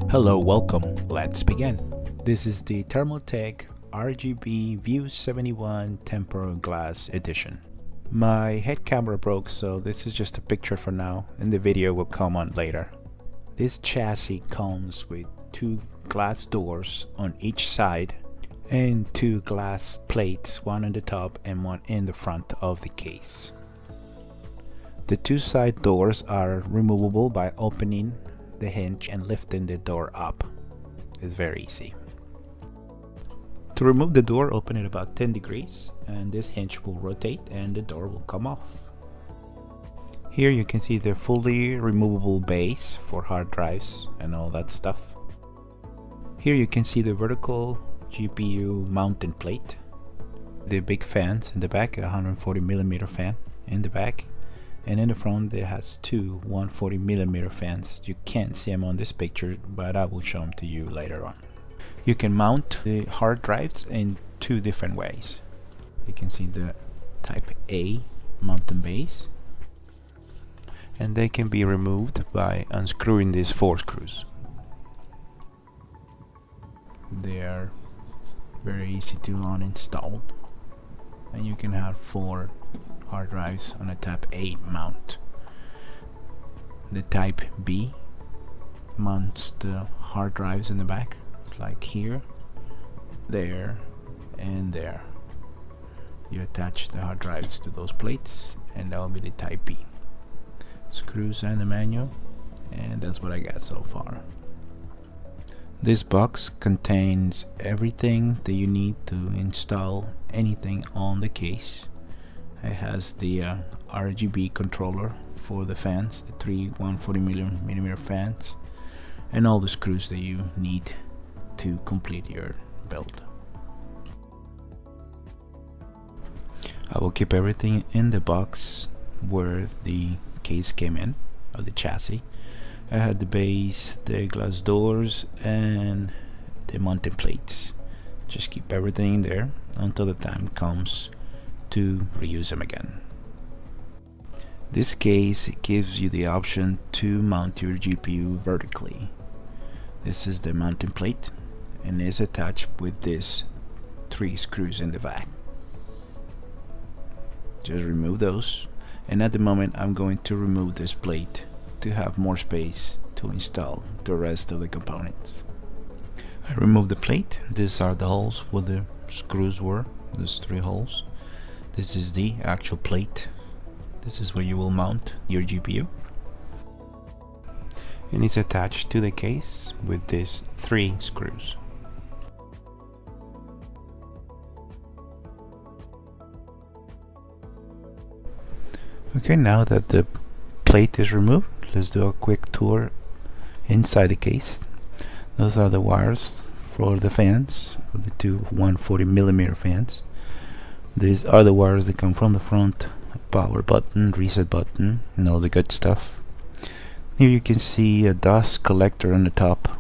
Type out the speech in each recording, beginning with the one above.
Hello, welcome. Let's begin. This is the Thermaltake RGB View 71 Tempered Glass Edition. My head camera broke, so this is just a picture for now, and the video will come on later. This chassis comes with two glass doors on each side and two glass plates, one on the top and one in the front of the case. The two side doors are removable by opening the hinge and lifting the door up. It's very easy. To remove the door, open it about 10 degrees and this hinge will rotate and the door will come off. Here you can see the fully removable base for hard drives and all that stuff. Here you can see the vertical GPU mounting plate, the big fans in the back, a 140mm fan in the back, and in the front it has two 140mm fans. You can't see them on this picture, but I will show them to you later on. You can mount the hard drives in two different ways. You can see the type A mounting base, and they can be removed by unscrewing these 4 screws. They are very easy to uninstall, and you can have 4 hard drives on a type A mount. The type B mounts the hard drives in the back. It's like here, there, and there. You attach the hard drives to those plates and that will be the type B. Screws and the manual, and that's what I got so far. This box contains everything that you need to install anything on the case. It has the RGB controller for the fans, the 3 140mm fans, and all the screws that you need to complete your build. I will keep everything in the box where the case came in, or the chassis. I had the base, the glass doors, and the mounting plates. Just keep everything in there until the time comes to reuse them again. This case gives you the option to mount your GPU vertically. This is the mounting plate and is attached with these 3 screws in the back. Just remove those, and at the moment I'm going to remove this plate to have more space to install the rest of the components. I removed the plate. These are the holes where the screws were, those 3 holes. This is the actual plate. This is where you will mount your GPU. And it's attached to the case with these 3 screws. Okay, now that the plate is removed, let's do a quick tour inside the case. Those are the wires for the fans, for the 2 140mm fans. These are the wires that come from the front, power button, reset button, and all the good stuff. Here you can see a dust collector on the top.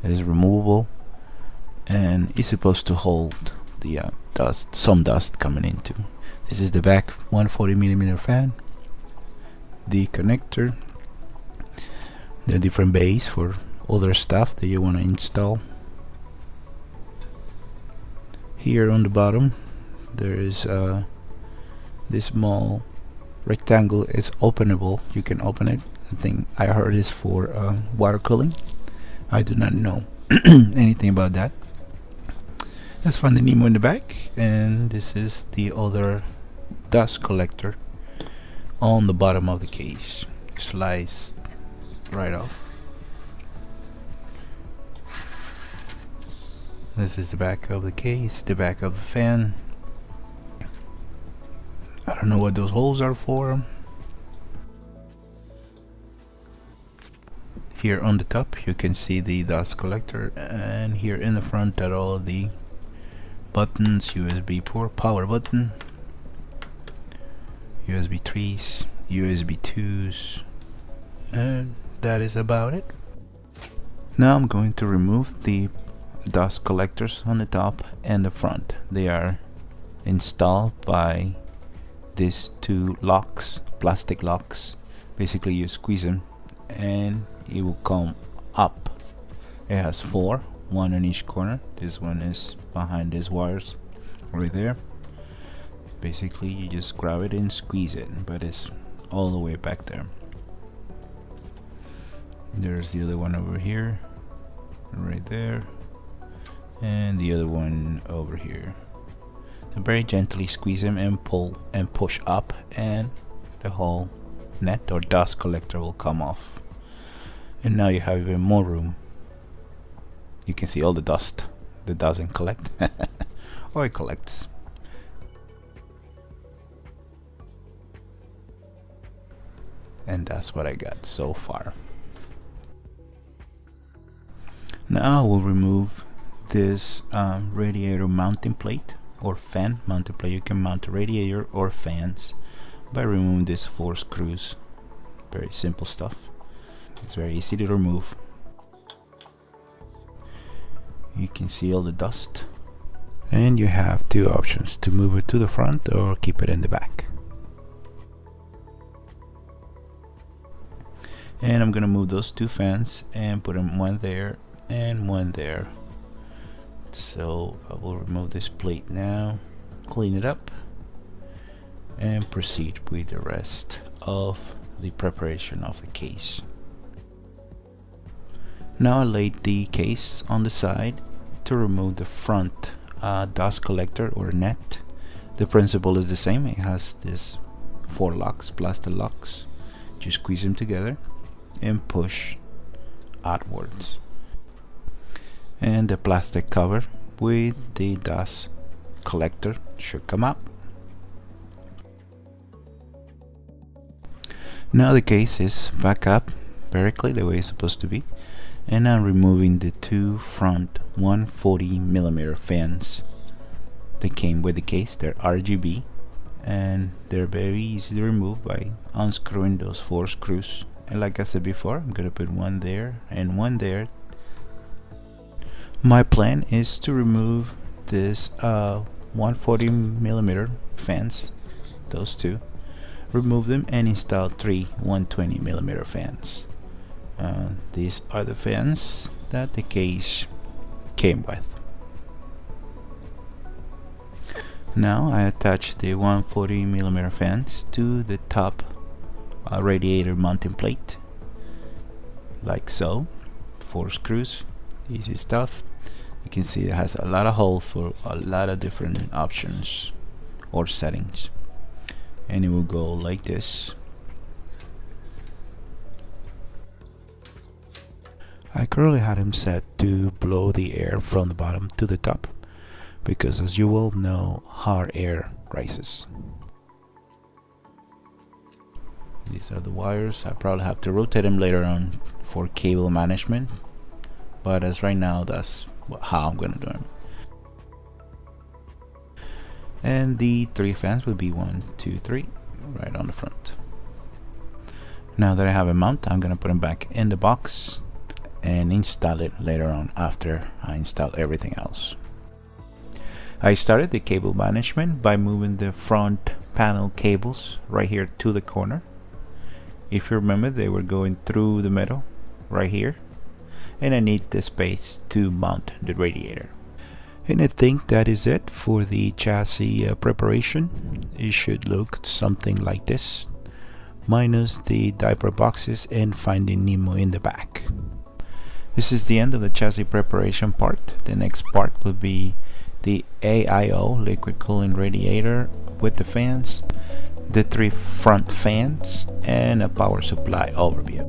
It is removable and is supposed to hold the some dust coming into. This is the back 140mm fan, the connector, the different base for other stuff that you want to install. Here on the bottom there is this small rectangle is openable. You can open it. I think I heard is for water cooling. I do not know anything about that. Let's find the Nemo in the back, and this is the other dust collector on the bottom of the case. It slides right off. This is the back of the case, the back of the fan. I don't know what those holes are for. Here on the top you can see the dust collector, and here in the front are all the buttons: USB port, power button, USB 3s, USB 2s, and that is about it. Now I'm going to remove the dust collectors on the top and the front. They are installed by these two locks, plastic locks. Basically you squeeze them and it will come up. It has four, one in each corner. This one is behind these wires right there. Basically you just grab it and squeeze it, but it's all the way back there. There's the other one over here, right there, and the other one over here. So very gently squeeze them and pull and push up, and the whole net or dust collector will come off. And now you have even more room. You can see all the dust that doesn't collect or it collects. And that's what I got so far. Now we'll remove this radiator mounting plate or fan mounting plate. You can mount a radiator or fans by removing these 4 screws. Very simple stuff. It's very easy to remove. You can see all the dust, and you have 2 options: to move it to the front or keep it in the back. And I'm gonna move those 2 fans and put them one there and one there. So I will remove this plate now, clean it up, and proceed with the rest of the preparation of the case. Now I laid the case on the side to remove the front dust collector or net. The principle is the same. It has this 4 locks, plastic locks. You squeeze them together and push outwards, and the plastic cover with the dust collector should come up. Now the case is back up vertically the way it's supposed to be, and I'm removing the 2 front 140mm fans that came with the case. They're RGB and they're very easy to remove by unscrewing those 4 screws. And like I said before, I'm gonna put one there and one there. My plan is to remove this 140mm fans, those 2, remove them and install 3 120mm fans. These are the fans that the case came with. Now I attach the 140mm fans to the top radiator mounting plate, like so. 4 screws, easy stuff. You can see it has a lot of holes for a lot of different options or settings, and it will go like this. I currently had him set to blow the air from the bottom to the top, because as you will know, hot air rises. These are the wires. I probably have to rotate them later on for cable management, but as right now, that's how I'm gonna do them. And the 3 fans will be 1, 2, 3 right on the front. Now that I have a mount, I'm gonna put them back in the box and install it later on after I install everything else. I started the cable management by moving the front panel cables right here to the corner. If you remember, they were going through the middle right here, and I need the space to mount the radiator. And I think that is it for the chassis preparation. It should look something like this, minus the diaper boxes and Finding Nemo in the back. This is the end of the chassis preparation part. The next part will be the AIO liquid cooling radiator with the fans, the 3 front fans, and a power supply overview.